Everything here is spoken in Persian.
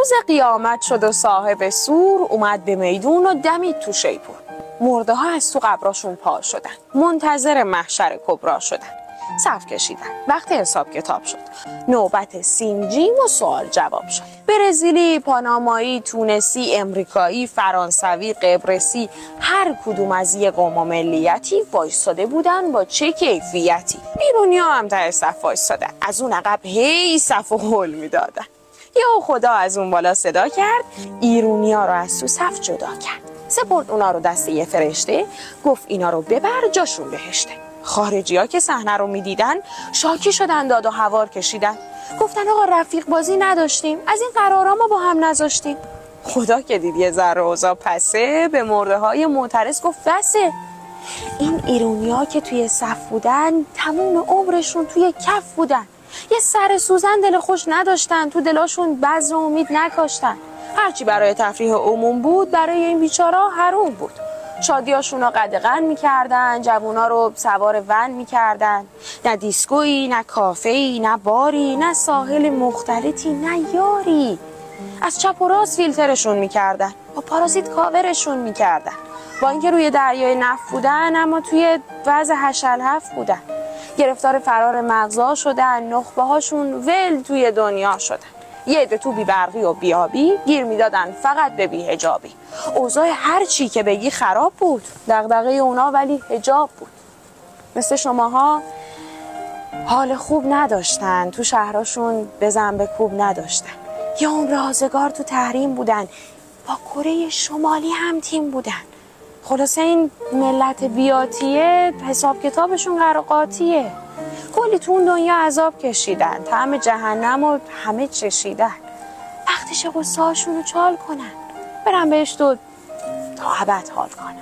روز قیامت شد و صاحب سور اومد به میدون و دمید تو شیپور. مرده ها از تو قبراشون پا شدن، منتظر محشر کبرا شدن. صف کشیدن. وقت حساب کتاب شد. نوبت سینجیم و سوال جواب شد. برزیلی، پانامایی، تونسی، امریکایی، فرانسوی، قبرسی، هر کدوم از یه قوم و ملیتی وایستاده بودن با چه کیفیتی. ایرونیا هم ته صف وایستادن. از اون عقب هی صف و هل میدادن. یهو خدا از اون بالا صدا کرد، ایرونیا رو از تو صف جدا کرد. سپرد اونا رو دست یه فرشته، گفت اینا رو ببر جاشون بهشته. خارجی‌ها که صحنه رو می‌دیدن شاکی شدن، داد و هوار کشیدن. گفتن آقا رفیق بازی نداشتیم، از این قرارا ما با هم نذاشتیم. خدا که دید یه ذره اوضاع پسه، به مرده‌های معترض گفت بسه. این ایرونی‌ها که توی صف بودن تموم عمرشون توی کف بودن. یه سر سوزن دل خوش نداشتن، تو دلاشون بذر امید نکاشتن. هرچی برای تفریح عموم بود برای این بیچاره‌ها حروم بود. شادیاشون رو قدغن میکردن، جوونا رو سوار ون میکردن. نه دیسکویی، نه کافه‌ای، نه باری، نه ساحل مختلطی، نه یاری. از چپ و راست فیلترشون میکردن، با پارازیت کاورشون میکردن. با اینکه روی دریای نفت بودن اما توی وضع هشلهف بودن. گرفتار فرار مغزا شدن، نخبه هاشون ول توی دنیا شدن. یه عده تو بی برقی و بیابی گیر میدادن فقط به بی حجابی. اوضاع هر چی که بگی خراب بود، دغدغه اونا ولی حجاب بود. مثل شماها حال خوب نداشتن، تو شهراشون بزن به کوب نداشتن. یه عمر آزگار تو تحریم بودن، با کره شمالی هم تیم بودن. خلاصه این ملت بیاتیه حساب کتابشون قراقاتیه. کلی تو اون دنیا عذاب کشیدن، طعم جهنم و همه چشیدن. وقتش قصه هاشون رو چال کنن، برن بهشت و تا ابد حال کنن.